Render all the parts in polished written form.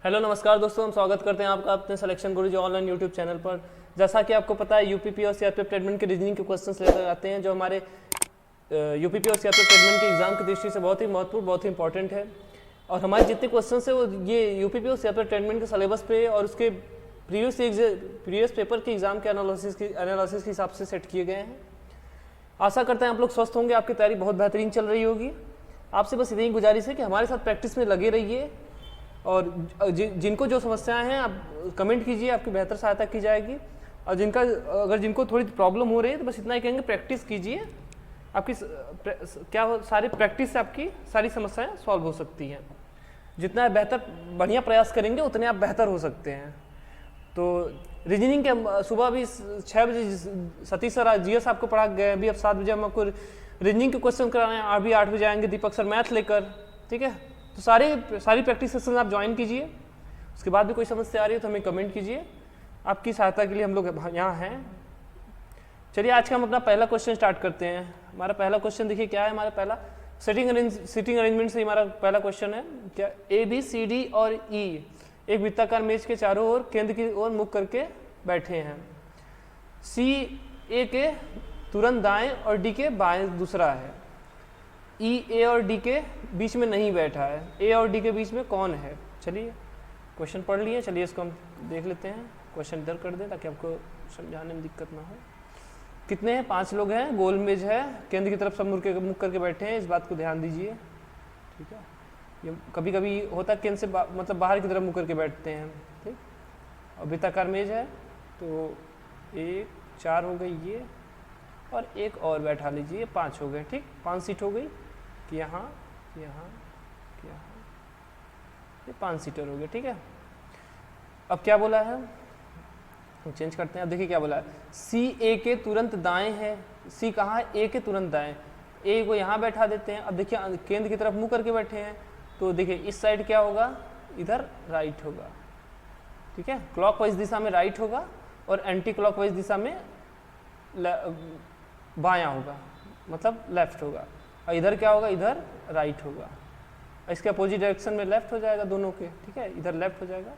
Hello नमस्कार दोस्तों, हम स्वागत करते हैं आपका अपने सिलेक्शन गुरुजी ऑनलाइन यूट्यूब चैनल पर। जैसा कि आपको पता है यूपीपी और सीआरपीएफ ट्रेडमेंट के रीजनिंग के क्वेश्चंस लेकर आते हैं जो हमारे यूपीपी और सीआरपीएफ ट्रेडमेंट के एग्जाम की दृष्टि से बहुत ही महत्वपूर्ण, बहुत ही इंपॉर्टेंट है। और हमारे जितने क्वेश्चंस है वो ये यूपीपी और सीआरपीएफ ट्रेडमेंट के सिलेबस पे और उसके प्रीवियस पेपर के एग्जाम के एनालिसिस के हिसाब से सेट किए गए हैं। आशा करते हैं आप लोग स्वस्थ होंगे, आपकी तैयारी बहुत बेहतरीन चल रही होगी। आपसे बस इतनी गुजारिश है कि हमारे साथ प्रैक्टिस में लगे रहिए और जिनको जो समस्याएं हैं आप कमेंट कीजिए, आपकी बेहतर सहायता की जाएगी। और जिनको थोड़ी प्रॉब्लम हो रही है तो बस इतना ही कहेंगे, प्रैक्टिस कीजिए। आपकी सारी प्रैक्टिस से आपकी सारी समस्याएं सॉल्व हो सकती हैं। जितना बेहतर बढ़िया प्रयास करेंगे उतने आप बेहतर हो सकते हैं। तो रीजनिंग के सुबह भी 6 बजे सतीश सर जीएस आपको पढ़ा गए, अभी अब 7 बजे हम आपको रीजनिंग के क्वेश्चन कराने हैं। अभी 8 बजे आएंगे दीपक सर मैथ लेकर, ठीक है। तो सारी प्रैक्टिस सेशन आप ज्वाइन कीजिए। उसके बाद भी कोई समस्या आ रही है तो हमें कमेंट कीजिए, आपकी सहायता के लिए हम लोग यहाँ हैं। चलिए आज का हम अपना पहला क्वेश्चन स्टार्ट करते हैं। हमारा पहला क्वेश्चन देखिए क्या है। हमारा पहला सिटिंग अरेंजमेंट से हमारा पहला क्वेश्चन है क्या, ए बी सी डी और ई एक वृत्ताकार मेज के चारों ओर केंद्र की ओर मुख करके बैठे हैं। सी ए के तुरंत दाएं और डी के बाएं दूसरा है। ई ए और डी के बीच में नहीं बैठा है। ए और डी के बीच में कौन है। चलिए क्वेश्चन पढ़ लिए, चलिए इसको हम देख लेते हैं। क्वेश्चन इधर कर दें ताकि आपको समझाने में दिक्कत ना हो। कितने हैं, 5 लोग हैं, गोल मेज है, केंद्र की तरफ सब मुख करके बैठे हैं, इस बात को ध्यान दीजिए, ठीक है। ये कभी कभी होता है केंद्र से मतलब बाहर की तरफ मुख करके बैठते हैं, ठीक। और वृत्ताकार मेज है तो 1 4 हो गई ये, और एक और बैठा लीजिए, 5 हो गए, ठीक। 5 सीट हो गई कि यहाँ यहाँ यहाँ, ये 5 सीटर हो गए, ठीक है। अब क्या बोला है, हम चेंज करते हैं। अब देखिए क्या बोला है, सी ए के तुरंत दाएं है। सी कहाँ है, ए के तुरंत दाएं। ए को यहाँ बैठा देते हैं। अब देखिए केंद्र की तरफ मुंह करके बैठे हैं तो देखिए इस साइड क्या होगा, इधर राइट होगा, ठीक है। क्लॉकवाइज दिशा में राइट होगा और एंटी क्लॉकवाइज दिशा में बायां होगा, मतलब लेफ्ट होगा। और इधर क्या होगा, इधर राइट होगा। इसके अपोजिट डायरेक्शन में लेफ्ट हो जाएगा दोनों के, ठीक है। इधर लेफ्ट हो जाएगा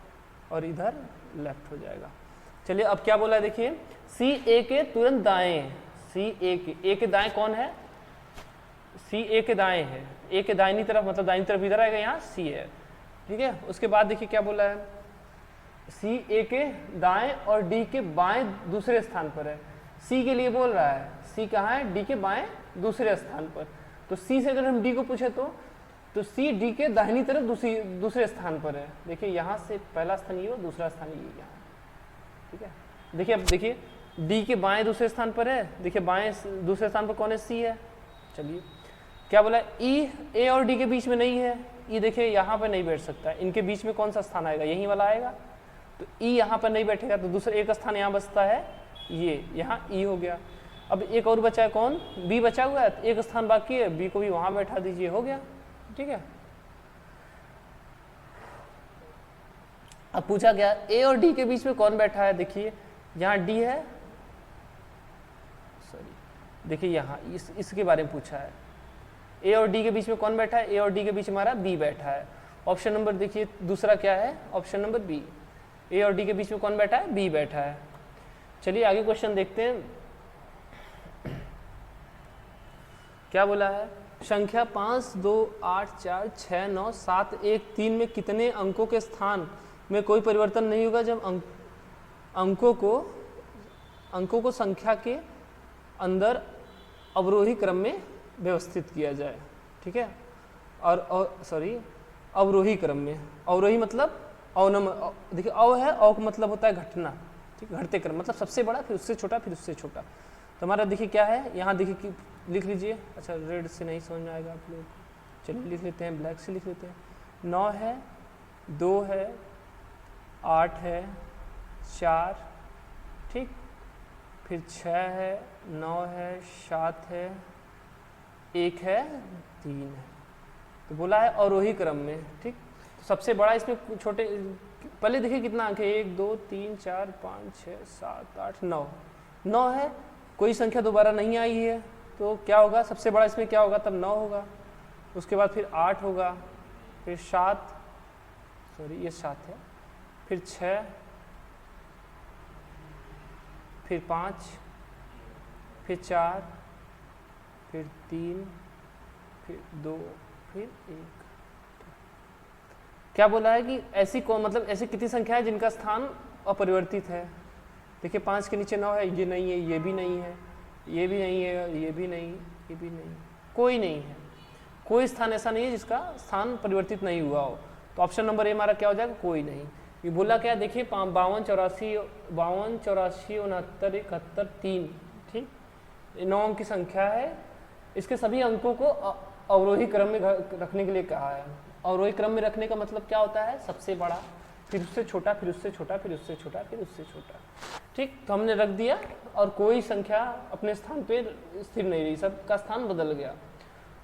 और इधर लेफ्ट हो जाएगा। चलिए अब क्या बोला है देखिए, सी ए के तुरंत दाएं। सी ए के दाएं कौन है, सी ए के दाएं है। ए के दाहिनी तरफ मतलब दाहिनी तरफ इधर आएगा, यहाँ सी है, ठीक है। उसके बाद देखिए क्या बोला है, सी ए के दाएं और डी के बाएं दूसरे स्थान पर है। सी के लिए बोल रहा है, सी कहाँ है, डी के बाएं दूसरे स्थान पर। तो सी से अगर हम डी को पूछे तो सी डी के दाहिनी तरफ दूसरे स्थान पर है। देखिए यहाँ से पहला स्थान ये और दूसरा स्थान ये यहाँ, ठीक है। देखिए अब देखिए डी के बाएं दूसरे स्थान पर है, देखिए बाएं दूसरे स्थान पर कौन है, सी है। चलिए क्या बोला, ई ए और डी के बीच में नहीं है। ई देखिए यहाँ पर नहीं बैठ सकता है। इनके बीच में कौन सा स्थान आएगा, यही वाला आएगा। तो ई यहाँ पर नहीं बैठेगा तो दूसरा एक स्थान यहाँ बचता है, ये यहाँ ई हो गया। अब एक और बचा है कौन, बी बचा हुआ है, तो एक स्थान बाकी है, बी को भी वहां बैठा दीजिए, हो गया, ठीक है। अब पूछा गया ए और डी के बीच में कौन बैठा है। देखिए यहाँ डी है, सॉरी देखिए यहाँ इसके बारे में पूछा है। ए और डी के बीच में कौन बैठा है, ए और डी के बीच हमारा बी बैठा है। ऑप्शन नंबर देखिए दूसरा क्या है, ऑप्शन नंबर बी। ए और डी के बीच में कौन बैठा है, बी बैठा है। चलिए आगे क्वेश्चन देखते हैं क्या बोला है। संख्या 5 2 8 4 6 9 7 1 3 में कितने अंकों के स्थान में कोई परिवर्तन नहीं होगा जब अंकों को संख्या के अंदर अवरोही क्रम में व्यवस्थित किया जाए, ठीक है। और सॉरी अवरोही क्रम में, अवरोही मतलब देखिए अव है, अव का मतलब होता है घटना, ठीक है। घटते क्रम मतलब सबसे बड़ा फिर उससे छोटा फिर उससे छोटा। तो हमारा देखिए क्या है, यहाँ देखिए कि लिख लीजिए। अच्छा रेड से नहीं समझ में आएगा आप लोग, चलिए लिख लेते हैं, ब्लैक से लिख लेते हैं। 9 है, 2 है, 8 है, 4, ठीक, फिर 6 है, 9 है, 7 है, 1 है, 3 है। तो बोला है अवरोही क्रम में, ठीक। तो सबसे बड़ा इसमें छोटे, पहले देखिए कितना अंक है, 1 2 3 4 5 6 7 8 9, 9 है, कोई संख्या दोबारा नहीं आई है तो क्या होगा, सबसे बड़ा इसमें क्या होगा, तब 9 होगा। उसके बाद फिर 8 होगा, फिर 7, सॉरी ये 7 है, फिर 6, फिर 5, फिर 4, फिर 3, फिर 2, फिर 1। क्या बोला है कि ऐसी कौन, मतलब ऐसी कितनी संख्या है जिनका स्थान अपरिवर्तित है। देखिए 5 के नीचे 9 है, ये नहीं है, ये भी नहीं है, ये भी नहीं है, ये भी नहीं, ये भी नहीं, कोई नहीं है। कोई स्थान ऐसा नहीं है जिसका स्थान परिवर्तित नहीं हुआ हो। तो ऑप्शन नंबर ए हमारा क्या हो जाएगा, कोई नहीं। ये बोला क्या, देखिए 52, 84, 69, 71, 3, ठीक, 9 अंक की संख्या है। इसके सभी अंकों को अवरोही क्रम में रखने के लिए कहा है। अवरोही क्रम में रखने का मतलब क्या होता है, सबसे बड़ा, फिर उससे छोटा, फिर उससे छोटा, फिर उससे छोटा, फिर उससे छोटा, ठीक। तो हमने रख दिया और कोई संख्या अपने स्थान पे स्थिर नहीं रही, सबका स्थान बदल गया।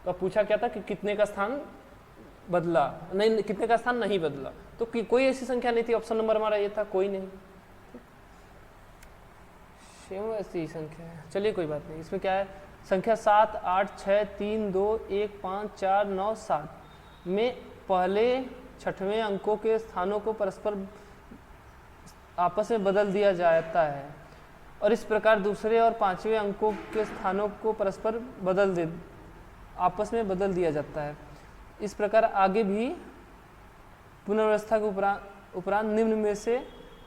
तो पूछा क्या था कि कितने का स्थान बदला, नहीं कितने का स्थान नहीं बदला, तो कोई ऐसी संख्या नहीं थी। ऑप्शन नंबर हमारा ये था, कोई नहीं, सेम ऐसी संख्या है। चलिए कोई बात नहीं, इसमें क्या है, संख्या 7, 8, 6, 3, 2, 1, 5, 4, 9, 7 में पहले 6वें अंकों के स्थानों को परस्पर आपस में बदल दिया जाता है और इस प्रकार दूसरे और 5वें अंकों के स्थानों को परस्पर आपस में बदल दिया जाता है। इस प्रकार आगे भी पुनर्व्यवस्था के उपरांत निम्न में से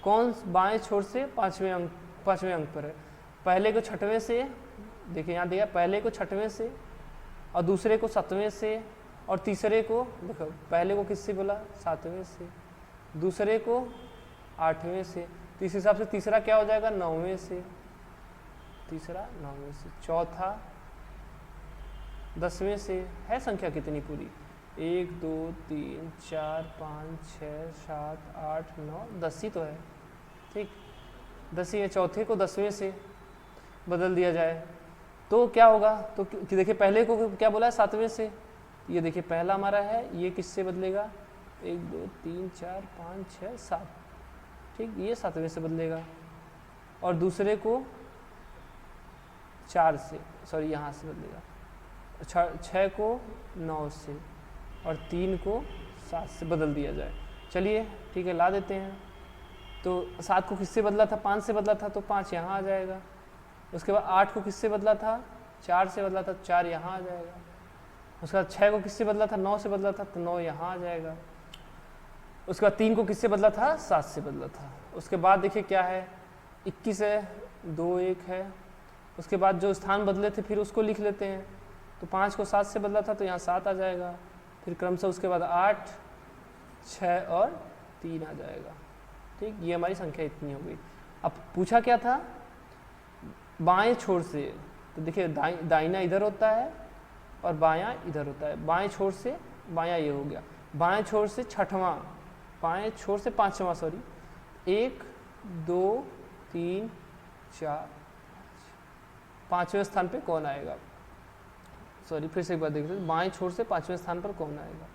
कौन बाएं छोर से 5वें अंक पर है। पहले को 6वें से, देखिए यहाँ दिया, पहले को 6वें से और दूसरे को 7वें से और तीसरे को, देखो पहले को किससे बोला, 7वें से, दूसरे को 8वें से, तो इस हिसाब से तीसरा क्या हो जाएगा, 9वें से, तीसरा 9वें से, चौथा 10वें से। है संख्या कितनी पूरी, 1, 2, 3, 4, 5, 6, 7, 8, 9, 10 ही तो है, ठीक, 10 ही है। चौथे को 10वें से बदल दिया जाए तो क्या होगा, तो देखिए पहले को क्या बोला है, 7वें से, ये देखिए पहला हमारा है, ये किससे बदलेगा, 1, 2, 3, 4, 5, 6, 7, ठीक, ये 7वें से बदलेगा। और दूसरे को 4 से, सॉरी यहाँ से बदलेगा, 6 को 9 से और 3 को 7 से बदल दिया जाए। चलिए ठीक है, ला देते हैं। तो 7 को किससे बदला था, 5 से बदला था, तो 5 यहाँ आ जाएगा। उसके बाद 8 को किससे बदला था, 4 से बदला था, 4 यहाँ आ जाएगा। उसके बाद 6 को किससे बदला था, 9 से बदला था, तो 9 यहाँ आ जाएगा। उसके बाद 3 को किससे बदला था, 7 से बदला था। उसके बाद देखिए क्या है, 21 है, 2, 1 है। उसके बाद जो स्थान बदले थे फिर उसको लिख लेते हैं। तो 5 को 7 से बदला था, तो यहाँ 7 आ जाएगा। फिर क्रमशः उसके बाद 8, 6 और 3 आ जाएगा, ठीक। ये हमारी संख्या इतनी हो गई। अब पूछा क्या था, बाएं छोर से, तो देखिए दाहिना इधर होता है और बायां इधर होता है। बाएं छोर से बायां ये हो गया, बाएं छोर से छठवां, बाएं छोर से 5वां, सॉरी, 1, 2, 3, 4, 5वें स्थान पे कौन आएगा, सॉरी फिर से एक बार देख लीजिए, बाएं छोर से 5वें स्थान पर कौन आएगा।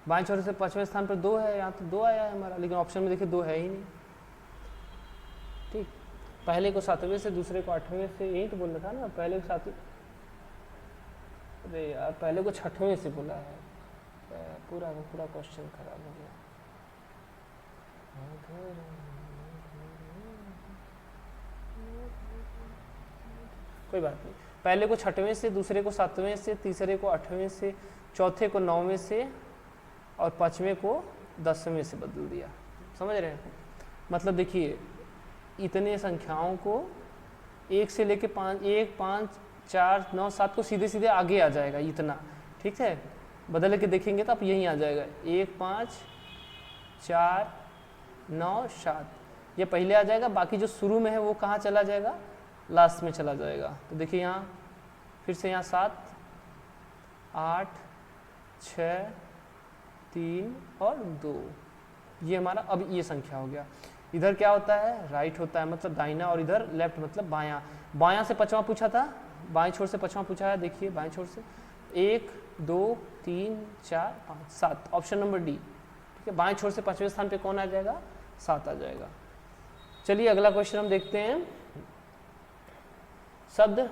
बाएं छोर से 5वें स्थान पर 2 है, यहाँ तो 2 आया है हमारा, लेकिन ऑप्शन में देखिए 2 है ही नहीं, ठीक। पहले को 7वें से, दूसरे को 8वें से, यही तो बोलना था ना, पहले को 7वें, अरे यार पहले को 6वें से बोला है, पूरा का पूरा क्वेश्चन खराब हो गया। कोई बात नहीं, पहले को 6वें से, दूसरे को 7वें से, तीसरे को 8वें से, चौथे को 9वें से और 5वें को 10वें से बदल दिया। समझ रहे हैं, मतलब देखिए इतने संख्याओं को 1 से लेके 5, 1, 5, 4, 9, 7 को सीधे सीधे आगे आ जाएगा इतना, ठीक है। बदल के देखेंगे तो आप यहीं आ जाएगा, 1, 5, 4, 9, 7, ये पहले आ जाएगा। बाकी जो शुरू में है वो कहाँ चला जाएगा, लास्ट में चला जाएगा। तो देखिए यहाँ फिर से यहाँ 7, 8, 6, 3 और 2, ये हमारा अब ये संख्या हो गया। इधर क्या होता है, राइट होता है, मतलब दाहिना, और इधर लेफ्ट मतलब बायां। बायां से 5वां पूछा था, बाएं छोर से 5वां पूछा है, देखिए बाएं छोर से 1, 2, 3, 4, 5, 7, ऑप्शन नंबर डी, ठीक है। बाएं छोर से 5वें स्थान पे कौन आ जाएगा, 7 आ जाएगा। चलिए अगला क्वेश्चन हम देखते हैं। शब्द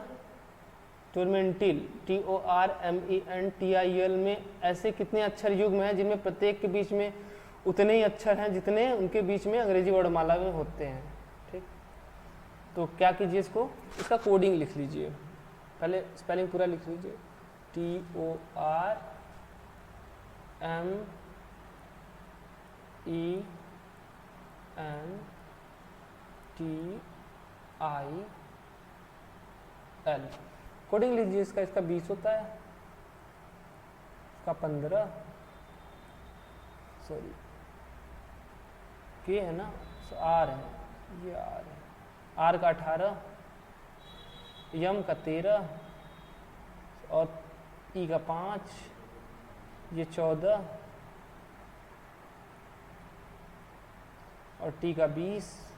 टोरमेंटिल, TORMENTIL में ऐसे कितने अक्षर युग्म हैं जिनमें प्रत्येक के बीच में उतने ही अक्षर हैं जितने उनके बीच में अंग्रेजी वर्णमाला में होते हैं। ठीक, तो क्या कीजिए, इसका कोडिंग लिख लीजिए। पहले स्पेलिंग पूरा लिख लीजिए, TORMENTIL कोडिंग लीजिए इसका। 20 होता है, इसका 15, सॉरी के है ना, आर है, ये आर है, आर का 18, यम का 13 और ई का 5, ये 14 और टी का 20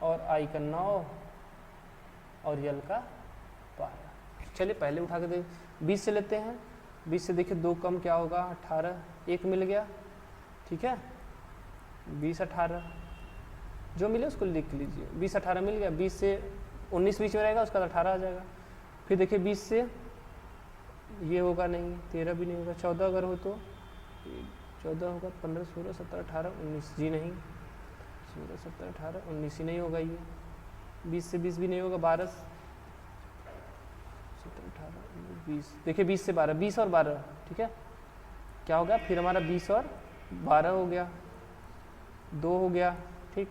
और आई का 9 और यल का 12। चलिए पहले उठा के देख, 20 से लेते हैं। 20 से देखिए 2 कम क्या होगा, 18, 1 मिल गया। ठीक है, 20 18 जो मिले उसको लिख लीजिए। 20 18 मिल गया। 20 से 19 बीच में रहेगा, उसका 18 आ जाएगा। फिर देखिए 20 से ये होगा नहीं, 13 भी नहीं होगा, 14 अगर हो तो 14 होगा, 15 16 17 18 19 जी नहीं, 16 17 18 19 ही नहीं होगा ये। 20 से 20 भी नहीं होगा, 12 17 18 20, देखिए 20 से 12, 20 और 12, ठीक है, क्या हो गया फिर हमारा 20 और 12 हो गया, 2 हो गया। ठीक,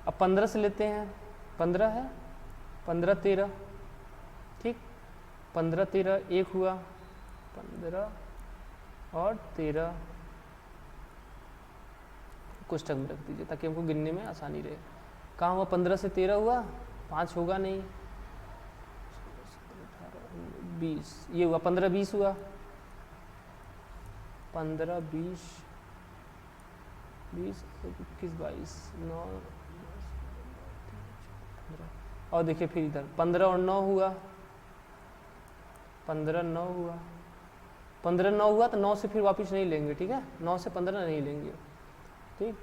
अब 15 से लेते हैं, 15 है, 15 13, ठीक, 15 13 1 हुआ, 15 और 13 कुछ टर्म रख दीजिए ताकि हमको गिनने में आसानी रहे। कहाँ हुआ, 15 से 13 हुआ, 5 होगा नहीं, 20 ये हुआ, 15 20 हुआ, 15 20 20 21 22 9 और देखिए फिर इधर 15 और 9 हुआ, 15 9 हुआ, 15 9 हुआ तो 9 से फिर वापस नहीं लेंगे, ठीक है, 9 से 15 नहीं लेंगे। ठीक,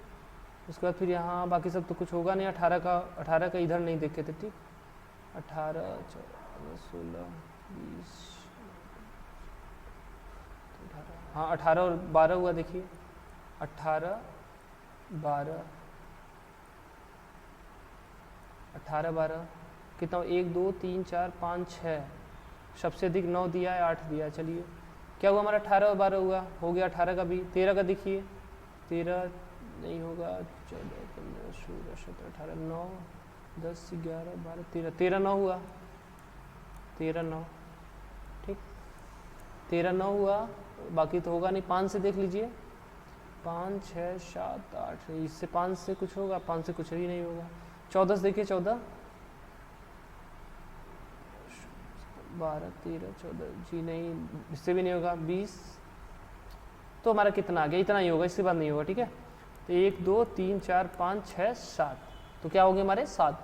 उसके बाद फिर यहाँ बाकी सब तो कुछ होगा नहीं, 18 का इधर नहीं देखे थे। ठीक, 18 14 16 20 हाँ 18 और 12 हुआ, देखिए 18 12 18 12 कितना, 1 2 3 4 5 6, सबसे अधिक 9 दिया है, 8 दिया है। चलिए क्या हुआ हमारा, 18 और 12 हुआ, हो गया 18 का भी। 13 का देखिए, 13 नहीं होगा, 14 15 16 17 18 9 10 11 12 13 13 9 हुआ, 13 9, ठीक, 13 9 हुआ, बाकी तो होगा नहीं। 5 से देख लीजिए, 5 6 7 8, इससे 5 से कुछ होगा, 5 से कुछ ही नहीं होगा। 14 से देखिए, 14 12 13 14 जी नहीं, इससे भी नहीं होगा। 20 तो हमारा कितना आ गया, इतना ही होगा, इसके बाद नहीं होगा। ठीक है, तो 1 2 3 4 5 6 7, तो क्या हो गए हमारे 7,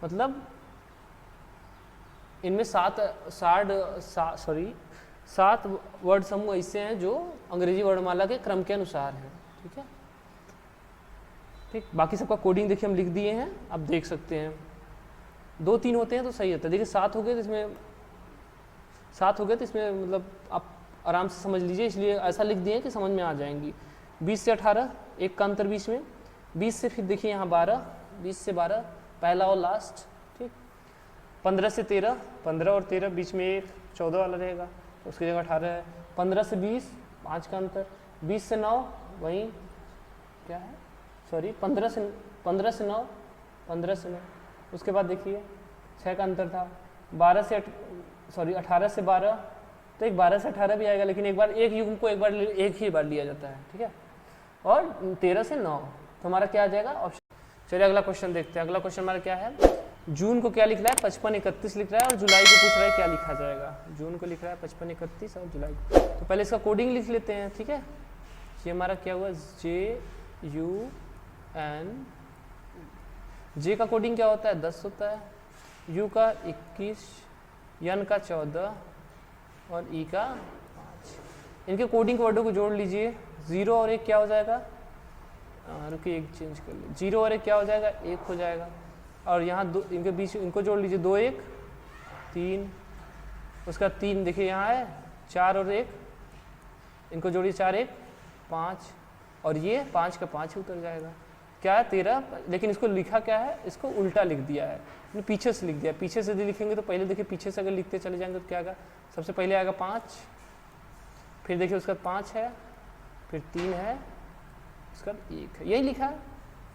मतलब इनमें 7 वर्ड समूह ऐसे हैं जो अंग्रेजी वर्णमाला के क्रम के अनुसार हैं। ठीक है, ठीक, बाकी सबका कोडिंग देखिए हम लिख दिए हैं, आप देख सकते हैं। 2 3 होते हैं तो सही होता है। देखिए 7 हो गए तो इसमें 7 हो गए तो इसमें मतलब आप आराम से समझ लीजिए, इसलिए ऐसा लिख दिए कि समझ में आ जाएंगी। 20 से 18 एक का अंतर बीच में, 20 से फिर देखिए यहाँ 12, 20 से 12 पहला और लास्ट। ठीक, 15 से 13, 15 और 13 बीच में एक 14 वाला रहेगा, उसकी जगह 18 है। 15 से 20 5 का अंतर, 20 से 9 वहीं क्या है, सॉरी 15 से 9 15 से 9, उसके बाद देखिए 6 का अंतर था। 18 से 12, तो एक 12 से 18 भी आएगा, लेकिन एक बार एक युग्म को एक ही बार लिया जाता है। ठीक है, और 13 से 9, तो हमारा क्या आ जाएगा ऑप्शन। चलिए अगला क्वेश्चन देखते हैं। अगला क्वेश्चन हमारा क्या है, जून को क्या लिख रहा है, 55 31 लिख रहा है, और जुलाई को पूछ रहा है क्या लिखा जाएगा। जून को लिख रहा है 55 31 और जुलाई को, तो पहले इसका कोडिंग लिख लेते हैं। ठीक है, ये हमारा क्या हुआ, JUN, जे का कोडिंग क्या होता है 10 होता है, यू का 21, एन का 14 और ई का 5। इनके कोडिंग वर्डों को जोड़ लीजिए। 0 और 1 क्या हो जाएगा, रुकिए एक चेंज कर लीजिए, 0 और 1 क्या हो जाएगा, 1 हो जाएगा। और यहाँ दो इनके बीच इनको जोड़ लीजिए, 2 1 3, उसका 3 देखिए यहाँ है, 4 और 1 इनको जोड़िए, 4 1 5, और ये 5 का 5 ही उतर जाएगा। क्या है 13, लेकिन इसको लिखा क्या है, इसको उल्टा लिख दिया है, पीछे से लिख दिया। पीछे से यदि लिखेंगे तो पहले देखिए पीछे से अगर लिखते चले जाएंगे तो क्या आएगा, सबसे पहले आएगा 5, फिर देखिए उसका 5 है, फिर 3 है, उसका 1 है, यही लिखा है।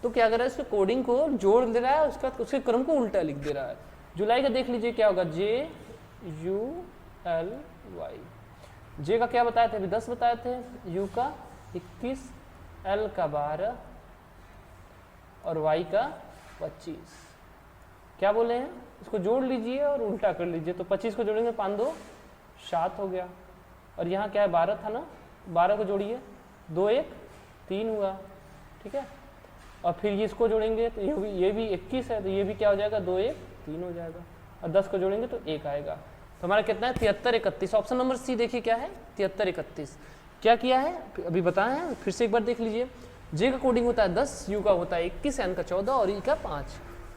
तो क्या कर रहा है, इसके कोडिंग को जोड़ दे रहा है, उसका उसके क्रम को उल्टा लिख दे रहा है। जुलाई का देख लीजिए क्या होगा, JULY। जे का क्या बताए थे, अभी 10 बताए थे, यू का 21, एल का 12 और वाई का 25। क्या बोले हैं, इसको जोड़ लीजिए और उल्टा कर लीजिए। तो 25 को जोड़ेंगे 5 2 7 हो गया, और यहाँ क्या है 12 था ना, 12 को जोड़िए 2 1 3 हुआ, ठीक है। और फिर ये इसको जोड़ेंगे तो ये भी 21 है, तो ये भी क्या हो जाएगा 2 1 3 हो जाएगा, और 10 को जोड़ेंगे तो 1 आएगा। तो हमारा कितना है 73 31। ऑप्शन नंबर सी देखिए क्या है 73 31। क्या किया है अभी बताए हैं, फिर से एक बार देख लीजिए। जे का कोडिंग होता है 10, यू का होता है 21, एन का 14 और ई का 5।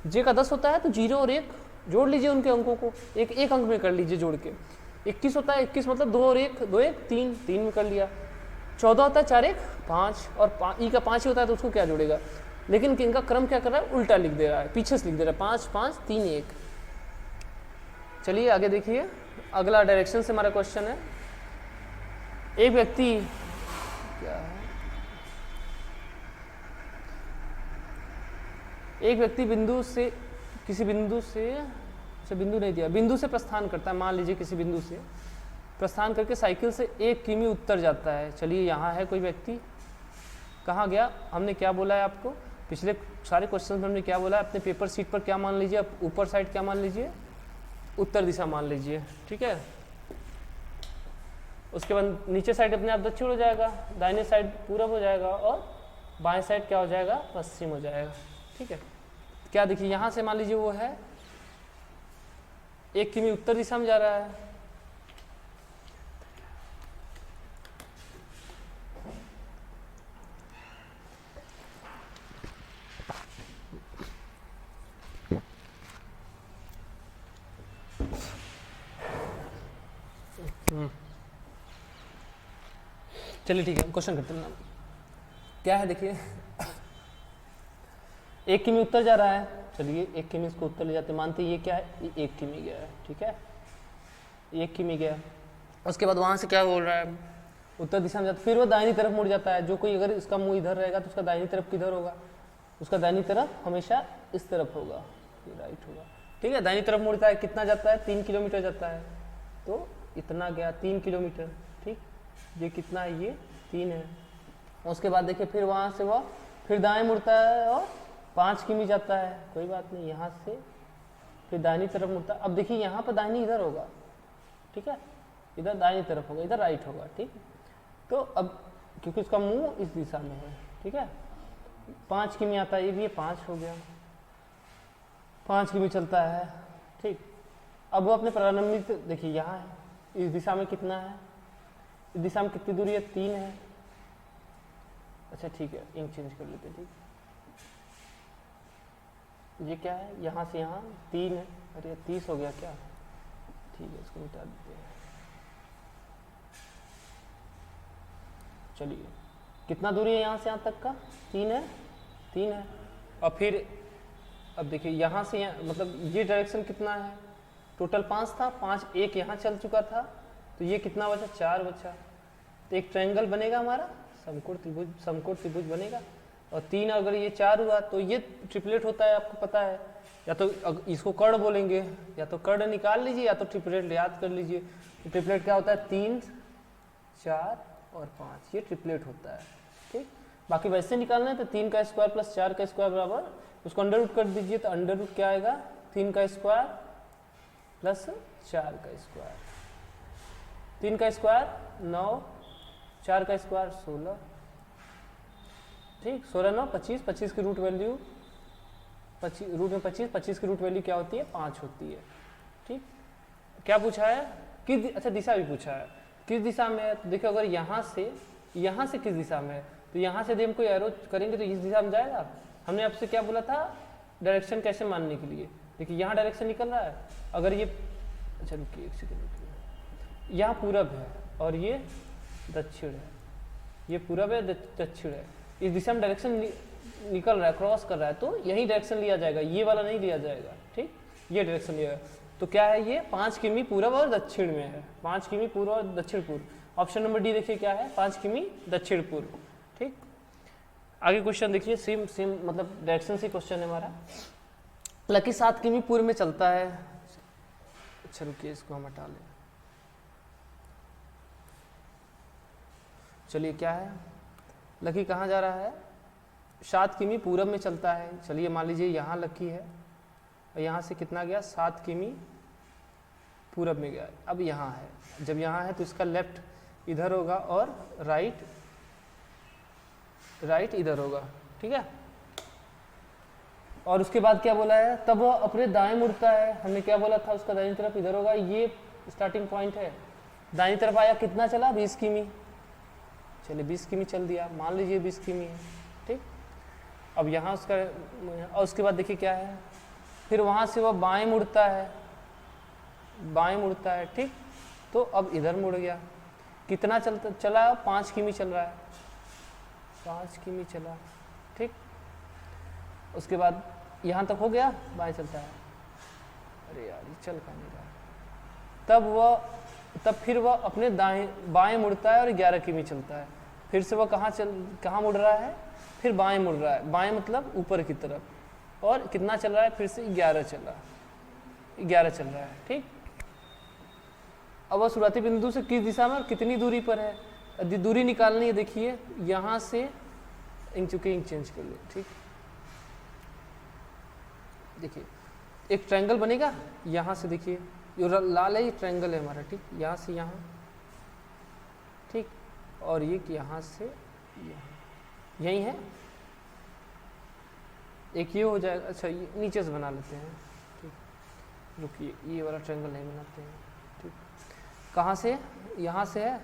जे का 10 होता है तो 0 और 1 जोड़ लीजिए, उनके अंकों को एक अंक में कर लीजिए जोड़ के। 21 होता है 21 मतलब 2 और 1 2 1 3 3 में कर लिया। 14 होता है 4 1 5 और ई का 5 ही होता है तो उसको क्या जोड़ेगा, लेकिन इनका क्रम क्या कर रहा है, उल्टा लिख दे रहा है, पीछे से लिख दे रहा है 5 5 3 1। चलिए आगे देखिए, अगला डायरेक्शन से हमारा क्वेश्चन है। एक व्यक्ति क्या है, एक व्यक्ति बिंदु से किसी बिंदु से, अच्छा बिंदु नहीं दिया, बिंदु से प्रस्थान करता है, मान लीजिए किसी बिंदु से प्रस्थान करके साइकिल से 1 किमी उत्तर जाता है। चलिए यहाँ है कोई व्यक्ति, कहाँ गया, हमने क्या बोला है आपको, पिछले सारे क्वेश्चन में हमने क्या बोला है, अपने पेपर शीट पर क्या मान लीजिए, ऊपर साइड क्या मान लीजिए, उत्तर दिशा मान लीजिए, ठीक है। उसके बाद नीचे साइड अपने आप दक्षिण हो जाएगा, दाहिने साइड पूरब हो जाएगा और बाएं साइड क्या हो जाएगा, पश्चिम हो जाएगा, ठीक है। क्या देखिए यहाँ से मान लीजिए वो है 1 किमी उत्तर दिशा में जा रहा है, चलिए ठीक है क्वेश्चन करते हैं। क्या है देखिए 1 किमी उत्तर जा रहा है, चलिए 1 किमी इसको उत्तर ले जाते, मानते ये क्या है, ये 1 किमी गया है, ठीक है, 1 किमी गया। उसके बाद वहाँ से क्या बोल रहा है, उत्तर दिशा में जाता, फिर वो दाहिनी तरफ मुड़ जाता है। जो कोई अगर इसका मुंह इधर रहेगा तो उसका दाहिनी तरफ किधर होगा, उसका दाहिनी तरफ हमेशा इस तरफ होगा, ये राइट होगा, ठीक है। दाहिनी तरफ मुड़ता है, कितना जाता है 3 किलोमीटर जाता है, तो इतना गया 3 किलोमीटर, ठीक। ये कितना है, ये 3 है। उसके बाद देखिए फिर वहाँ से वह फिर दाएं मुड़ता है और 5 किमी जाता है, कोई बात नहीं, यहाँ से फिर दाहिनी तरफ मुड़ता है। अब देखिए यहाँ पर दाहिनी इधर होगा, ठीक है, इधर दाहिनी तरफ होगा, इधर राइट होगा, ठीक। तो अब क्योंकि उसका मुंह इस दिशा में है, ठीक है, 5 किमी आता है, ये भी 5 हो गया, 5 किमी चलता है, ठीक। अब वो अपने प्रारंभिक देखिए यहाँ है, इस दिशा में कितना है, इस दिशा में कितनी दूरी है, 3 है, अच्छा ठीक है, इंक चेंज कर लेते हैं, ठीक। ये क्या है, यहाँ से यहाँ 3 है, अरे 30 हो गया क्या, ठीक है इसको मिटा देते हैं। चलिए कितना दूरी है यहाँ से यहाँ तक का, 3 है, 3 है। और फिर अब देखिए यहाँ से यहाँ, मतलब ये डायरेक्शन कितना है, टोटल 5 था, 5 एक यहाँ चल चुका था, तो ये कितना बचा, 4 बचा। तो एक ट्रायंगल बनेगा हमारा, समकोण त्रिभुज बनेगा। और 3 अगर ये 4 हुआ तो ये ट्रिपलेट होता है, आपको पता है। या तो इसको कर्ण बोलेंगे, या तो कर्ण निकाल लीजिए, या तो ट्रिपलेट याद कर लीजिए। तो ट्रिपलेट क्या होता है, 3 4 और 5, ये ट्रिपलेट होता है, ठीक। बाकी वैसे निकालना है तो 3 का स्क्वायर प्लस 4 का स्क्वायर बराबर, उसको अंडर रूट कर दीजिए, तो अंडर रूट क्या आएगा, 3 का स्क्वायर प्लस 4 का स्क्वायर, 3 का स्क्वायर 9, 4 का स्क्वायर 16, ठीक। 16 9 25, 25 की रूट वैल्यू, रूट में 25, 25 की रूट वैल्यू क्या होती है, 5 होती है, ठीक। क्या पूछा है, किस, अच्छा दिशा भी पूछा है, किस दिशा में है। तो देखो अगर यहाँ से किस दिशा में है, तो यहाँ से यदि हम कोई एरो करेंगे तो इस दिशा में जाएगा। हमने आपसे क्या बोला था, डायरेक्शन कैसे मानने के लिए, देखिए यहाँ डायरेक्शन निकल रहा है, अगर ये, अच्छा रुकिए एक सेकंड रुकिए, यहाँ पूरब है और ये दक्षिण है, ये पूरब है दक्षिण है, इस दिशा में डायरेक्शन निकल रहा है, क्रॉस कर रहा है, तो यही डायरेक्शन लिया जाएगा, ये वाला नहीं लिया जाएगा, ठीक, ये डायरेक्शन लिया जाएगा। तो क्या है ये 5 किमी पूर्व और दक्षिण में है, 5 किमी पूर्व और दक्षिण पूर्व। ऑप्शन नंबर डी देखिए क्या है, 5 किमी दक्षिण पूर्व, ठीक। आगे क्वेश्चन देखिए, सेम सेम मतलब डायरेक्शन से क्वेश्चन है हमारा। लकी 7 किमी पूर्व में चलता है, अच्छा रुकिए इसको हम हटा लें। चलिए क्या है, लकी कहाँ जा रहा है, 7 किमी पूरब में चलता है। चलिए मान लीजिए यहाँ लकी है और यहाँ से कितना गया, 7 किमी पूरब में गया। अब यहाँ है, जब यहाँ है तो इसका लेफ्ट इधर होगा और राइट इधर होगा, ठीक है। और उसके बाद क्या बोला है, तब वह अपने दाएं मुड़ता है। हमने क्या बोला था, उसका दाईं तरफ इधर होगा, ये स्टार्टिंग पॉइंट है। दाईं तरफ आया, कितना चला, 20 किमी। चलिए 20 किमी चल दिया, मान लीजिए 20 किमी है, ठीक। अब यहाँ उसका, और उसके बाद देखिए क्या है, फिर वहाँ से वह बाएं मुड़ता है, ठीक। तो अब इधर मुड़ गया, कितना चला, 5 किमी चल रहा है, 5 किमी चला, ठीक। उसके बाद यहाँ तक हो गया, बाएं चलता है, अरे यार ये चल कहाँ नहीं रहा। तब फिर वह अपने बाएं मुड़ता है और 11 किमी चलता है। फिर से वह कहाँ मुड़ रहा है, फिर बाएं मुड़ रहा है, बाएं मतलब ऊपर की तरफ, और कितना चल रहा है, फिर से 11 चल रहा है, ठीक। अब वह शुरुआती बिंदु से किस दिशा में और कितनी दूरी पर है, दूरी निकालनी है। देखिए यहाँ से इंच चेंज कर लो, ठीक। देखिए एक ट्रायंगल बनेगा, यहाँ से देखिए जो लाल है ये ट्रायंगल है हमारा, ठीक। यहाँ से यहाँ, ठीक, और ये यहाँ से यहाँ, यही है। एक ये हो जाएगा, अच्छा ये नीचे से बना लेते हैं, ठीक। रुकिए ये वाला ट्रायंगल नहीं बनाते हैं, ठीक। कहाँ से, यहाँ से है,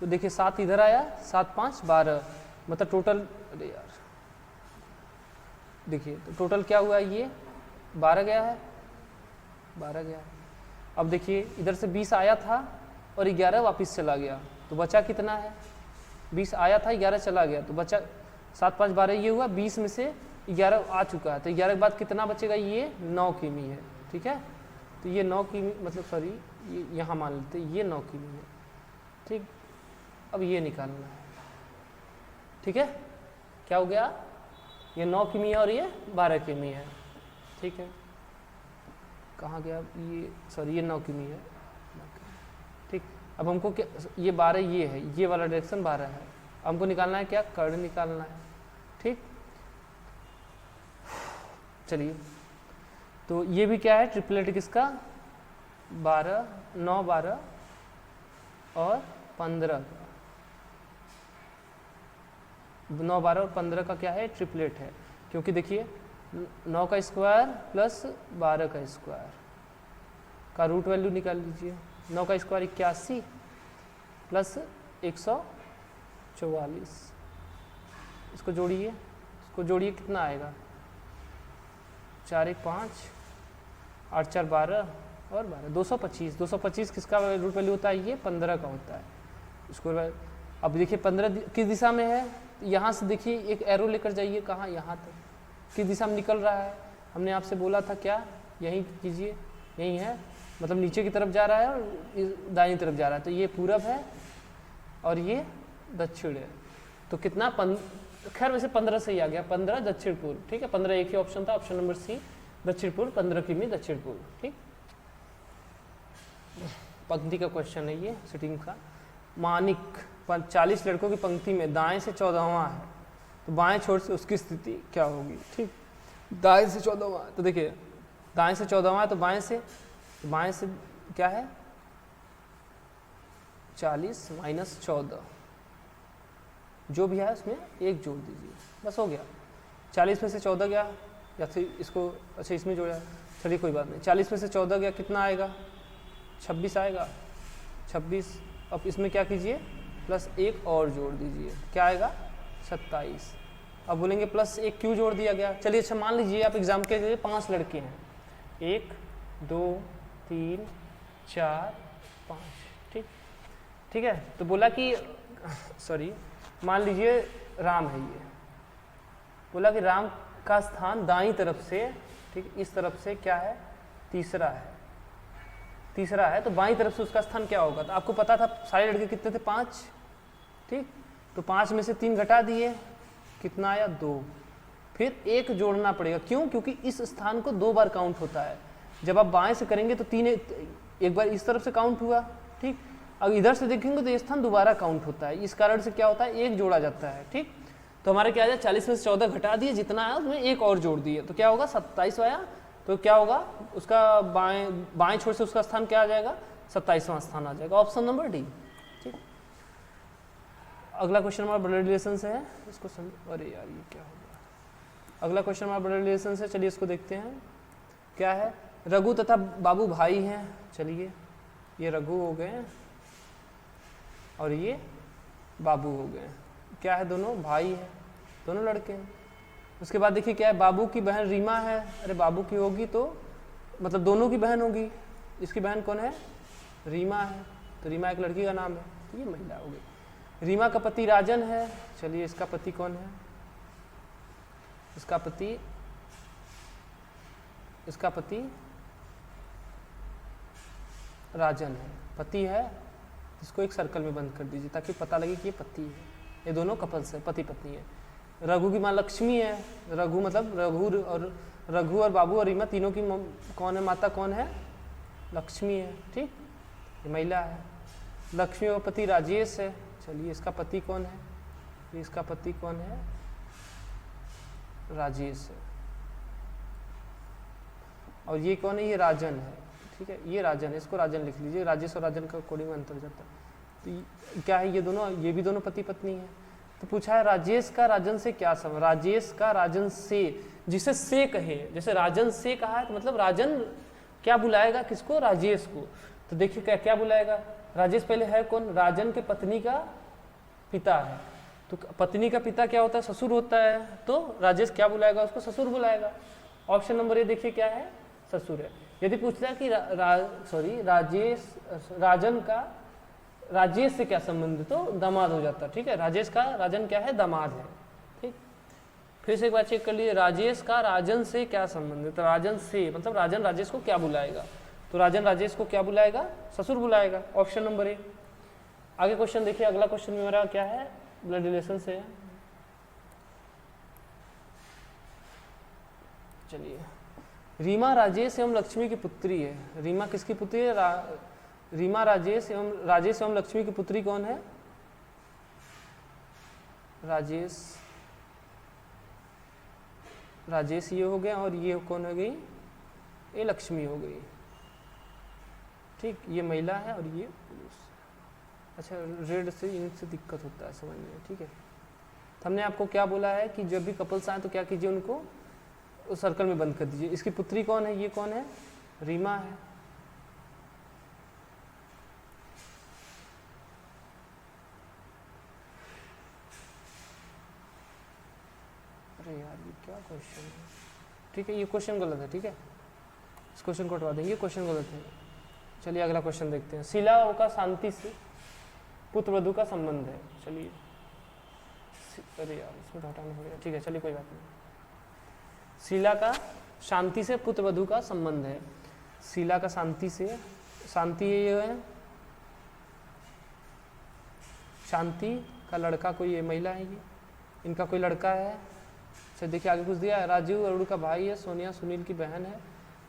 तो देखिए 7 इधर आया, 7 5 12, मतलब टोटल, अरे यार देखिए तो टोटल क्या हुआ, ये 12 गया है, 12 गया है। अब देखिए इधर से 20 आया था और 11 वापस चला गया, तो बचा कितना है, 20 आया था, 11 चला गया, तो बचा 7 5 12 ये हुआ, 20 में से 11 आ चुका है, तो 11 के बाद कितना बचेगा, ये 9 किमी है, ठीक है। तो ये 9 किमी, मतलब सॉरी ये यहाँ मान लेते हैं, ये 9 किमी है, ठीक। अब ये निकालना है, ठीक है। क्या हो गया, ये 9 किमी है और ये 12 किमी है, ठीक है। कहाँ गया ये, सॉरी ये 9 किमी है, ठीक। अब हमको क्या, ये 12 ये है, ये वाला डायरेक्शन 12 है, हमको निकालना है क्या, कर्ण निकालना है, ठीक। चलिए तो ये भी क्या है, ट्रिपलेट किसका, 12 9 12 और 15 का, 9 12 और 15 का क्या है, ट्रिपलेट है। क्योंकि देखिए 9 का स्क्वायर प्लस 12 का स्क्वायर का रूट वैल्यू निकाल लीजिए। 9 का स्क्वायर 81 प्लस 144, इसको जोड़िए कितना आएगा, 4 1 5 8 4 12 और 12 225 किसका रूट वैल्यू होता है, ये 15 का होता है। इसको अब देखिए 15 किस दिशा में है, यहाँ से देखिए एक एरो लेकर जाइए, कहाँ, यहाँ तक, किस दिशा में निकल रहा है, हमने आपसे बोला था क्या, यहीं कीजिए, यही है, मतलब नीचे की तरफ जा रहा है और दाईं तरफ जा रहा है, तो ये पूरब है और ये दक्षिण है। तो कितना, खैर वैसे 15 से ही आ गया, 15 दक्षिण पूर्व, ठीक है। 15 एक ही ऑप्शन था, ऑप्शन नंबर सी दक्षिण पूर्व, 15 किमी दक्षिण पूर्व, ठीक। पंक्ति का क्वेश्चन है ये, सिटिंग का। मानिक 40 लड़कों की पंक्ति में दाएं से 14वां है, तो बाएं छोर से उसकी स्थिति क्या होगी, ठीक। दाएं से 14वां, तो देखिए दाएं से 14वां है, तो बाएं से क्या है, 40 माइनस 14, जो भी है उसमें एक जोड़ दीजिए, बस हो गया। 40 में से 14 गया, या फिर इसको अच्छा इसमें जोड़ा, चलिए कोई बात नहीं। 40 में से 14 गया, कितना आएगा, 26 आएगा, 26। अब इसमें क्या कीजिए, प्लस 1 और जोड़ दीजिए, क्या आएगा, 27। अब बोलेंगे प्लस 1 क्यों जोड़ दिया गया, चलिए अच्छा मान लीजिए आप एग्जाम के लिए 5 लड़के हैं, 1 2 3 4 5, ठीक है। तो बोला कि सॉरी मान लीजिए राम है, बोला कि राम का स्थान दाईं तरफ से, ठीक, इस तरफ से क्या है, तीसरा है, तीसरा है, तो बाईं तरफ से उसका स्थान क्या होगा। तो आपको पता था सारे लड़के कितने थे, 5, ठीक, तो 5 में से 3 घटा दिए, कितना आया, 2, फिर 1 जोड़ना पड़ेगा। क्यों? क्योंकि इस स्थान को 2 बार काउंट होता है। जब आप बाएं से करेंगे तो 3, एक बार इस तरफ से काउंट हुआ, ठीक, अब इधर से देखेंगे तो ये स्थान दोबारा काउंट होता है, इस कारण से क्या होता है, 1 जोड़ा जाता है, ठीक। तो हमारे क्या आ जाए, 40 में से 14 घटा दिए, जितना आया उसमें 1 और जोड़ दिए, तो क्या होगा, 27 आया। तो क्या होगा, उसका बाएं छोर से उसका स्थान क्या आ जाएगा, 27वां स्थान आ जाएगा, ऑप्शन नंबर डी, ठीक। अगला क्वेश्चन हमारा ब्लड रिलेशन से है, इसको अरे यार ये क्या हो गया। अगला क्वेश्चन हमारा ब्लड रिलेशन से, चलिए इसको देखते हैं क्या है। रघु तथा बाबू भाई हैं, चलिए ये रघु हो गए और ये बाबू हो गए, क्या है, दोनों भाई हैं, दोनों लड़के हैं। उसके बाद देखिए क्या है, बाबू की बहन रीमा है, अरे बाबू की होगी तो मतलब दोनों की बहन होगी, इसकी बहन कौन है, रीमा है, तो रीमा एक लड़की का नाम है, तो ये महिला हो गई। रीमा का पति राजन है, चलिए इसका पति कौन है, इसका पति राजन है, पति है, इसको एक सर्कल में बंद कर दीजिए ताकि पता लगे कि ये पति है, ये दोनों कपल्स है, पति पत्नी है। रघु की माँ लक्ष्मी है, रघु मतलब रघु और बाबू और रीमा तीनों की कौन है, माता कौन है, लक्ष्मी है, ठीक, ये महिला है। लक्ष्मी का पति राजेश है, चलिए इसका पति कौन है, इसका पति कौन है, राजेश है। और ये कौन है, ये राजन है, ठीक है, ये राजन है, इसको राजन लिख लीजिए, राजेश और राजन का कोडिंग में अंतर जाता है। तो क्या है, ये दोनों, ये भी दोनों पति पत्नी है। तो पूछा है राजेश का राजन से क्या संबंध, राजेश का राजन से, जिसे से कहे, जैसे राजन से कहा है तो मतलब राजन क्या बुलाएगा, किसको, राजेश को। तो देखिए क्या क्या बुलाएगा, राजेश पहले है कौन, राजन के पत्नी का पिता है, तो पत्नी का पिता क्या होता है, ससुर होता है, तो राजेश क्या बुलाएगा, उसको ससुर बुलाएगा। ऑप्शन नंबर ए देखिए क्या है, ससुर है। यदि पूछता है कि राजन का राजेश से क्या संबंध, तो दामाद हो जाता है, ठीक है, राजेश का राजन क्या है, दामाद है, ठीक। फिर से एक बार चेक कर लीजिए, राजेश का राजन से क्या संबंध है, तो राजन से मतलब राजन राजेश को क्या बुलाएगा, तो राजन राजेश को क्या बुलाएगा, ससुर बुलाएगा, ऑप्शन नंबर ए। आगे क्वेश्चन देखिए, अगला क्वेश्चन मेरा क्या है, ब्लड रिलेशन से है, चलिए। रीमा राजेश एवं लक्ष्मी की पुत्री है, रीमा किसकी पुत्री है, रीमा राजेश एवं लक्ष्मी की पुत्री कौन है, राजेश ये हो गया, और ये कौन हो गई, ये लक्ष्मी हो गई, ठीक, ये महिला है और ये पुरुष। अच्छा, रेड से इनसे दिक्कत होता है समझने, ठीक है। तो हमने आपको क्या बोला है कि जब भी कपल्स आए तो क्या कीजिए, उनको उस सर्कल में बंद कर दीजिए। इसकी पुत्री कौन है, ये कौन है, रीमा है, यार ये क्या क्वेश्चन है, ठीक है, ये क्वेश्चन गलत है, ठीक है, इस क्वेश्चन को हटवा देंगे, ये क्वेश्चन गलत है। चलिए अगला क्वेश्चन देखते हैं। शीला का शांति से पुत्र वधू का संबंध है, चलिए, अरे यार इसमें तो हटाना पड़ेगा, ठीक है, चलिए कोई बात नहीं। शीला का शांति से पुत्र वधू का संबंध है, शीला का शांति से, शांति ये है, शांति का लड़का कोई, ये महिला है, ये इनका कोई लड़का है। अच्छा देखिए आगे कुछ दिया है, राजीव अरुण का भाई है, सोनिया सुनील की बहन है,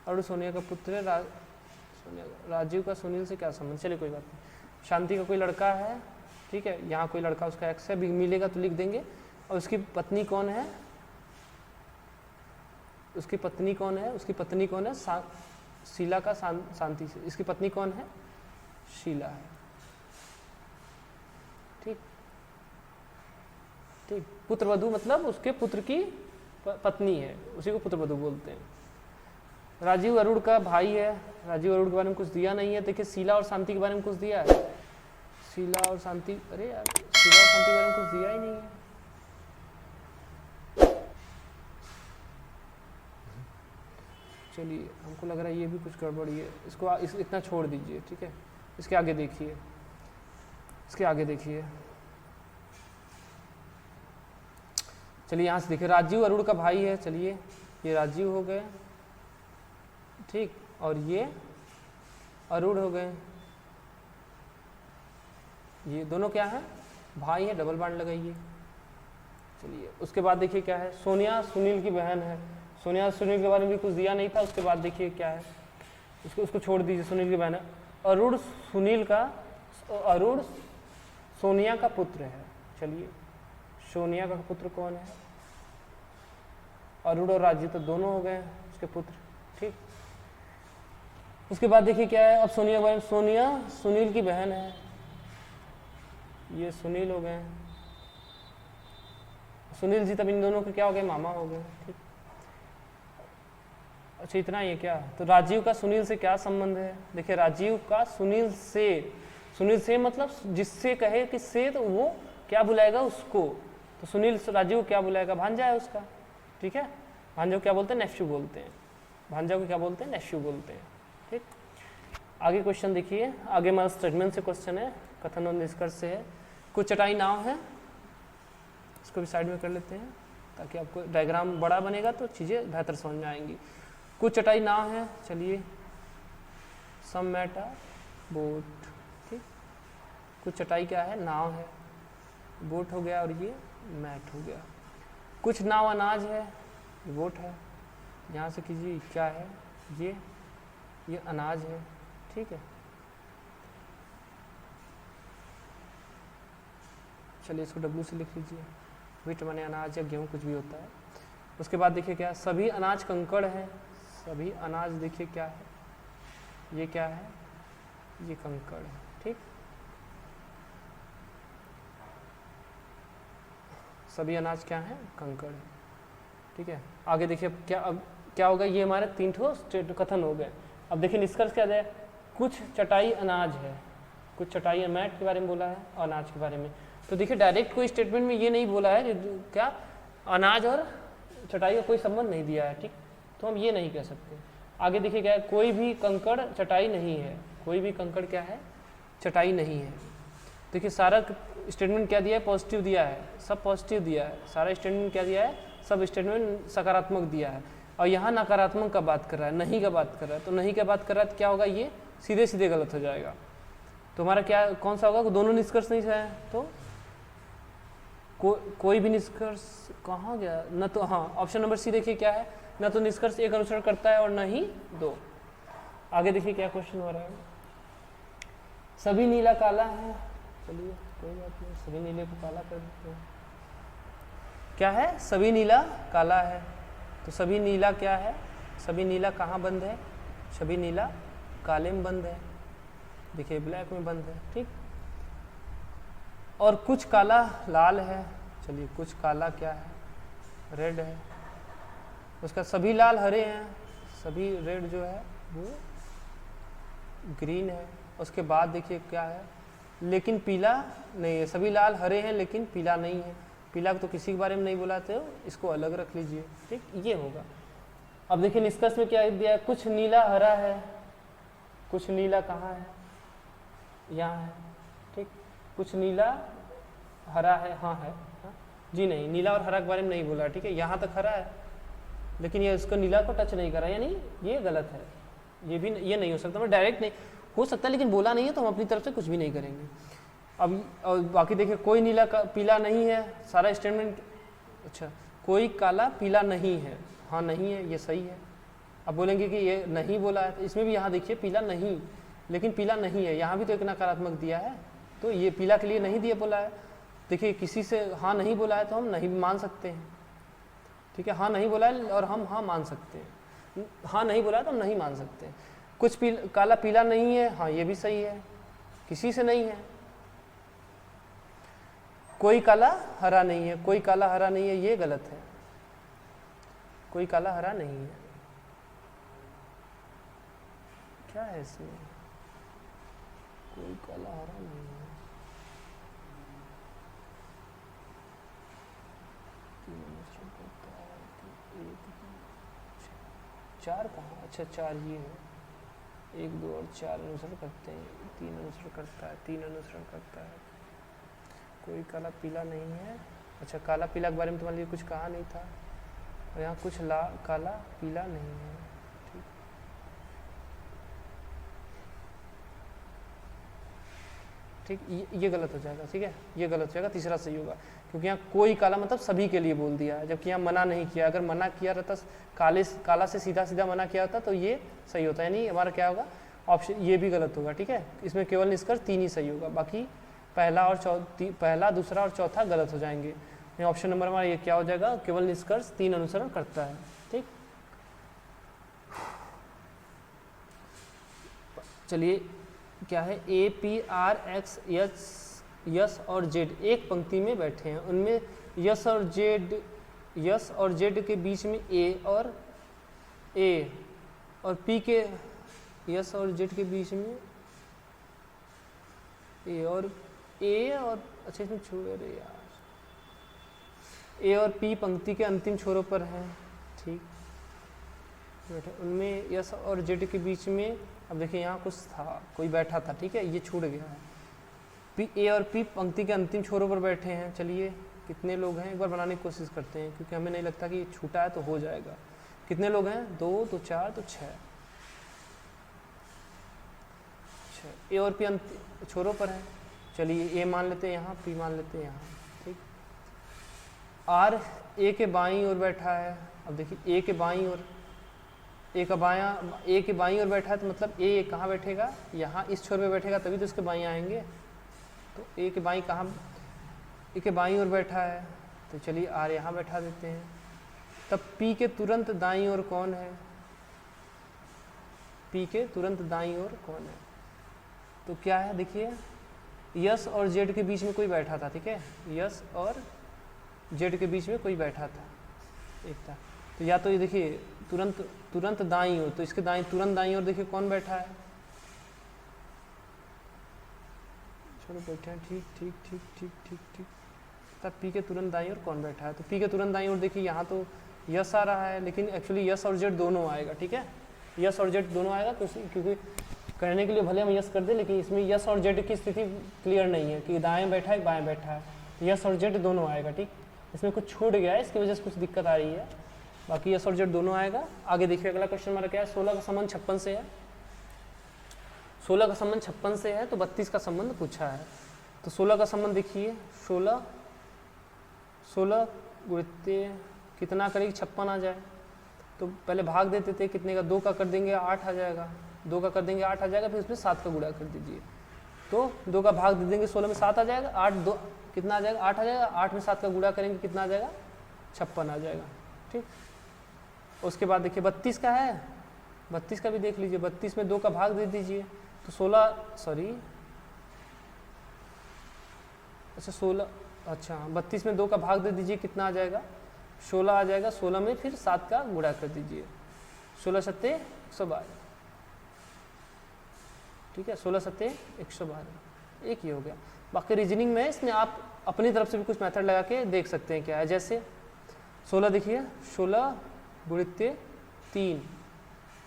अरुण सोनिया का पुत्र है, राजीव का सुनील से क्या संबंध, चलिए कोई बात नहीं। शांति का कोई लड़का है, ठीक है, यहाँ कोई लड़का उसका एक्स है, मिलेगा तो लिख देंगे। और उसकी पत्नी कौन है, उसकी पत्नी कौन है, उसकी पत्नी कौन है, शीला का शांति से, इसकी पत्नी कौन है, शीला है, ठीक ठीक। पुत्र वधू मतलब उसके पुत्र की पत्नी है, उसी को पुत्र वधू बोलते हैं। राजीव अरुण का भाई है, राजीव अरुण के बारे में कुछ दिया नहीं है। देखिए शीला और शांति के बारे में कुछ दिया है, शीला और शांति, अरे यार शीला और शांति के बारे में कुछ दिया ही नहीं है। चलिए हमको लग रहा है ये भी कुछ गड़बड़ी है, इसको इतना छोड़ दीजिए, ठीक है। इसके आगे देखिए, इसके आगे देखिए, चलिए यहाँ से देखिए, राजीव अरुण का भाई है, चलिए ये राजीव हो गए, ठीक, और ये अरुण हो गए, ये दोनों क्या है, भाई है, डबल बॉन्ड लगाइए। चलिए उसके बाद देखिए क्या है, सोनिया सुनील की बहन है, सोनिया सुनील के बारे में भी कुछ दिया नहीं था। उसके बाद देखिए क्या है, उसको छोड़ दीजिए, सुनील की बहन है। अरुण सोनिया का पुत्र है। चलिए सोनिया का पुत्र कौन है, अरुण और राजीव तो दोनों हो गए उसके पुत्र, ठीक। उसके बाद देखिए क्या है, अब सोनिया सुनील की बहन है, ये सुनील हो गए, सुनील जी तब इन दोनों के क्या हो गए, मामा हो गए, ठीक। अच्छा इतना ही है क्या, तो राजीव का सुनील से क्या संबंध है, देखिए राजीव का सुनील से मतलब जिससे कहे कि से, तो वो क्या बुलाएगा उसको, तो सुनील राजीव क्या बुलाएगा, भांजा है उसका, ठीक है। भांजा को क्या बोलते हैं, नेफ्यू बोलते हैं, भांजा को क्या बोलते हैं, नेफ्यू बोलते हैं, ठीक। आगे क्वेश्चन देखिए, आगे हमारा स्टेटमेंट से क्वेश्चन है, कथन और निष्कर्ष से है। कुछ चटाई नाव है, इसको भी साइड में कर लेते हैं ताकि आपको डायग्राम बड़ा बनेगा तो चीज़ें बेहतर समझ में आएंगी। कुछ चटाई नाव है, चलिए सम मैट अ बोट, ठीक। कुछ चटाई क्या है, नाव है, बोट हो गया और ये मैट हो गया। कुछ नाव अनाज है, ये बोट है, यहाँ से कीजिए क्या है, ये अनाज है, ठीक है। चलिए इसको डब्ल्यू से लिख लीजिए, व्हीट माने अनाज या गेहूँ कुछ भी होता है। उसके बाद देखिए क्या, सभी अनाज कंकड़ है, सभी अनाज देखिए क्या है, ये क्या है, ये कंकड़ है, ठीक। सभी अनाज क्या है, कंकड़ है, ठीक है। आगे देखिए क्या, अब क्या होगा, ये हमारे 3 ठो कथन हो गए। अब देखिए निष्कर्ष क्या है, कुछ चटाई अनाज है, कुछ चटाई मैट के बारे में बोला है और अनाज के बारे में। तो देखिए डायरेक्ट कोई स्टेटमेंट में ये नहीं बोला है क्या अनाज और चटाई का कोई संबंध नहीं दिया है, ठीक, तो हम ये नहीं कह सकते। आगे देखिए क्या है, कोई भी कंकड़ चटाई नहीं है, कोई भी कंकड़ क्या है, चटाई नहीं है। देखिए सारा स्टेटमेंट क्या दिया है, पॉजिटिव दिया है, सब पॉजिटिव दिया है, सारा स्टेटमेंट क्या दिया है, सब स्टेटमेंट सकारात्मक दिया है। और यहाँ नकारात्मक का बात कर रहा है, नहीं का बात कर रहा है, तो नहीं का बात कर रहा है तो क्या होगा, ये सीधे सीधे गलत हो जाएगा। तो हमारा क्या कौन सा होगा, दोनों निष्कर्ष नहीं है, तो कोई भी निष्कर्ष कहाँ गया, न तो, हाँ ऑप्शन नंबर सी देखिए क्या है, न तो निष्कर्ष एक अनुसरण करता है और न ही 2। आगे देखिए क्या क्वेश्चन हो रहा है, सभी नीला काला है, चलिए कोई बात नहीं, सभी नीले को काला कर देते हैं। क्या है, सभी नीला काला है, तो सभी नीला क्या है, सभी नीला कहाँ बंद है, सभी नीला काले में बंद है, देखिए ब्लैक में बंद है, ठीक। और कुछ काला लाल है, चलिए कुछ काला क्या है, रेड है। उसका सभी लाल हरे हैं, सभी रेड जो है वो ग्रीन है। उसके बाद देखिए क्या है, लेकिन पीला नहीं है, सभी लाल हरे हैं लेकिन पीला नहीं है, पीला तो किसी के बारे में नहीं बोला, तो इसको अलग रख लीजिए, ठीक, ये होगा। अब देखिए निष्कर्ष में क्या दिया है, कुछ नीला हरा है, कुछ नीला कहाँ है, यहाँ है, ठीक। कुछ नीला हरा है, हाँ है, हाँ? जी नहीं, नीला और हरा के बारे में नहीं बोला, ठीक है। यहाँ तक हरा है लेकिन ये उसको नीला को टच नहीं करा, यानी ये गलत है, ये भी ये नहीं हो सकता, मैं डायरेक्ट नहीं हो सकता, लेकिन बोला नहीं है तो हम अपनी तरफ से कुछ भी नहीं करेंगे। अब और बाकी देखिए, कोई नीला पीला नहीं है, सारा स्टेटमेंट, अच्छा कोई काला पीला नहीं है, हाँ नहीं है, ये सही है। अब बोलेंगे कि ये नहीं बोला है, तो इसमें भी यहाँ देखिए पीला नहीं, लेकिन पीला नहीं है, यहाँ भी तो एक नकारात्मक दिया है, तो ये पीला के लिए नहीं दिया बोला है। देखिए किसी से हाँ नहीं बोला है तो हम नहीं मान सकते हैं, ठीक है। हाँ नहीं बोला है और हम हाँ मान सकते हैं, हाँ नहीं बोला है तो हम नहीं मान सकते हैं। कुछ काला पीला नहीं है, हाँ ये भी सही है, किसी से नहीं है। कोई काला हरा नहीं है, कोई काला हरा नहीं है, ये गलत है, कोई काला हरा नहीं है। क्या है इसमें, कोई काला हरा नहीं है, चार कहाँ, अच्छा 4 ये है, 1 2 और 4 अनुसरण करते हैं, 3 अनुसरण करता है, 3 अनुसरण करता है। कोई काला पीला नहीं है, अच्छा, काला पीला के बारे में तुम्हारे लिए कुछ कहा नहीं था, और यहाँ कुछ काला पीला नहीं है। ठीक, ठीक, ये गलत हो जाएगा। ठीक है, ये गलत हो जाएगा, तीसरा सही होगा, क्योंकि यहाँ कोई काला मतलब सभी के लिए बोल दिया है, जबकि यहाँ मना नहीं किया। अगर मना किया रहता काला से सीधा सीधा मना किया होता तो ये सही होता है। नहीं, हमारा क्या होगा, ऑप्शन ये भी गलत होगा। ठीक है, इसमें केवल निष्कर्ष 3 ही सही होगा, बाकी पहला दूसरा और चौथा गलत हो जाएंगे। ऑप्शन नंबर हमारा ये क्या हो जाएगा, केवल निष्कर्ष 3 अनुसरण करता है। ठीक, चलिए क्या है, A P R x yes और जेड एक पंक्ति में बैठे हैं, उनमें यस और जेड के बीच में ए और पी के यस और जेड के बीच में ए और अच्छा इसमें छोड़ रहे यार, ए और पी पंक्ति के अंतिम छोरों पर है। ठीक, बैठे उनमें यस और जेड के बीच में, अब देखिए यहाँ कुछ था, कोई बैठा था। ठीक है, ये छूट गया है। ए और पी पंक्ति के अंतिम छोरों पर बैठे हैं। चलिए कितने लोग हैं, एक बार बनाने की कोशिश करते हैं, क्योंकि हमें नहीं लगता कि ये छूटा है तो हो जाएगा। कितने लोग हैं, 2 तो 4 तो 6। ए और पी छोरों पर है। चलिए ए मान लेते हैं यहाँ, पी मान लेते हैं यहाँ। ठीक, आर ए के बाईं ओर बैठा है। अब देखिए ए के बाईं ओर, ए के बाईं ओर बैठा है, तो मतलब ए कहाँ बैठेगा, यहाँ इस छोर पे बैठेगा, तभी तो इसके बाईं आएंगे। तो ए के बाईं कहाँ, ए के बाईं ओर बैठा है, तो चलिए आर यहाँ बैठा देते हैं। तब पी के तुरंत दाईं ओर कौन है, पी के तुरंत दाईं ओर कौन है, तो क्या है, देखिए यस और जेड के बीच में कोई बैठा था। ठीक है, यस और जेड के बीच में कोई बैठा था, एक था। तो या तो ये देखिए तुरंत दाईं ओर, तो इसके तुरंत दाईं ओर देखिए कौन बैठा है, चलो बैठे हैं। ठीक ठीक ठीक ठीक ठीक ठीक, तब पी के तुरंत दाईं ओर कौन बैठा है, तो पी के तुरंत दाईं ओर देखिए यहाँ तो यस आ रहा है, लेकिन एक्चुअली यस और जेड दोनों आएगा। ठीक है, यस और जेड दोनों आएगा, क्योंकि कहने के लिए भले हम यस कर दें, लेकिन इसमें यस और जेड की स्थिति क्लियर नहीं है कि दाएं बैठा है बाएं बैठा है, यस और जेड दोनों आएगा। ठीक, इसमें कुछ छूट गया है, इसकी वजह से कुछ दिक्कत आ रही है, बाकी यस और जेड दोनों आएगा। आगे देखिए अगला क्वेश्चन हमारा क्या है, 16 का संबंध 56 से है। 16 का संबंध 56 से है, तो 32 का संबंध पूछा है। तो 16 का संबंध देखिए, 16 गुणित कितना करेगी, 56 आ जाए। तो पहले भाग देते थे, कितने का, 2 का कर देंगे 8 आ जाएगा, 2 का कर देंगे 8 आ जाएगा, फिर उसमें 7 का गुणा कर दीजिए, तो 2 का भाग दे देंगे, 16 में 7 आ जाएगा, 8 2 कितना आ जाएगा, 8 आ जाएगा, 8 में 7 का गुणा करेंगे कितना आ जाएगा, 56 आ जाएगा। ठीक, उसके बाद देखिए 32 का है, 32 का भी देख लीजिए, 32 में 2 का भाग दे दीजिए, तो 32 में 2 का भाग दे दीजिए, कितना आ जाएगा, 16 आ जाएगा। 16 में फिर 7 का गुणा कर दीजिए, 16 सत्ते 112। ठीक है, 16 सत्ते 112, एक ही हो गया। बाकी रीजनिंग में इसमें आप अपनी तरफ से भी कुछ मेथड लगा के देख सकते हैं क्या है। जैसे 16 देखिए, 16 गुणित 3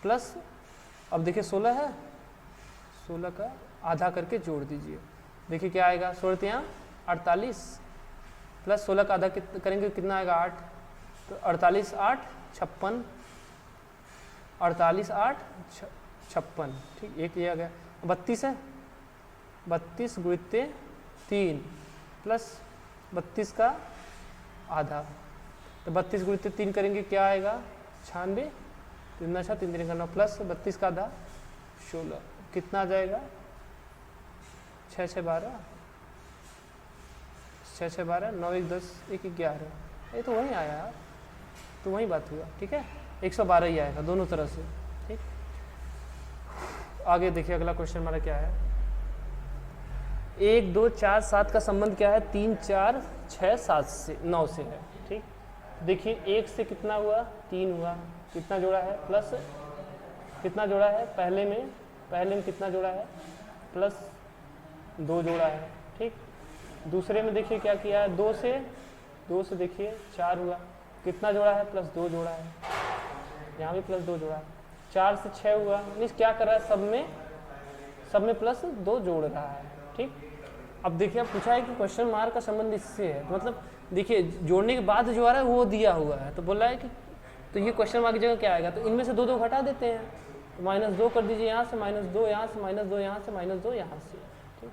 प्लस, अब देखिए 16 है, 16 का आधा करके जोड़ दीजिए, देखिए क्या आएगा, 16 यहाँ 48 प्लस 16 का आधा करेंगे कितना आएगा, 8। तो 48 8 56, 48 8 56। ठीक, एक ये आ गया। 32 है, 32 गुणित 3 प्लस 32 का आधा, तो 32 गुणित 3 करेंगे क्या आएगा, 96, 3 6 3 3 9 प्लस 32 का आधा 16, कितना आ जाएगा, 6 6 12, 6 6 12, 9 1 10 1 11, ये तो वही आया यार, तो वही बात हुआ। ठीक है, 112 ही आएगा दोनों तरह से। ठीक, आगे देखिए अगला क्वेश्चन हमारा क्या है, 1 2 4 7 का संबंध क्या है, 3 4 6 7 से 9 से है। ठीक, देखिए 1 से कितना हुआ, 3 हुआ, कितना जोड़ा है, प्लस कितना जोड़ा है, पहले में कितना जोड़ा है, प्लस 2 जोड़ा है। ठीक, दूसरे में देखिए क्या किया है, 2 से देखिए 4 हुआ, कितना जोड़ा है, प्लस 2 जोड़ा है, यहाँ भी प्लस 2 जोड़ा है। 4 से 6 हुआ, मीन्स क्या कर रहा है, सब में प्लस 2 जोड़ रहा है। ठीक, अब देखिए अब पूछा है कि क्वेश्चन मार्क का संबंध इससे है, तो मतलब देखिए जोड़ने के बाद जो आ रहा है वो दिया हुआ है, तो बोल रहा है कि तो ये क्वेश्चन मार्क की जगह क्या आएगा, तो इनमें से दो घटा देते हैं, तो -2 कर दीजिए यहाँ से, -2 यहाँ से, -2 यहाँ से, -2 यहाँ से, ठीक।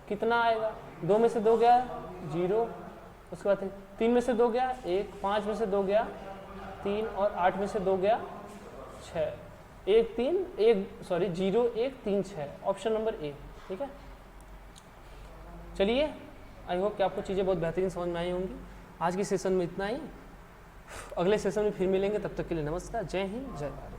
कितना आएगा, 2 में से 2 गया 0, उसके बाद 3 में से 2 गया 1, 5 में से 2 गया 3 और 8 में से 2 गया 6, 0 1 3 6, ऑप्शन नंबर ए, ठीक है। चलिए, आई होप कि आपको चीज़ें बहुत बेहतरीन समझ में आई होंगी। आज की सेशन में इतना ही, अगले सेशन में फिर मिलेंगे, तब तक के लिए नमस्कार, जय हिंद, जय भारत।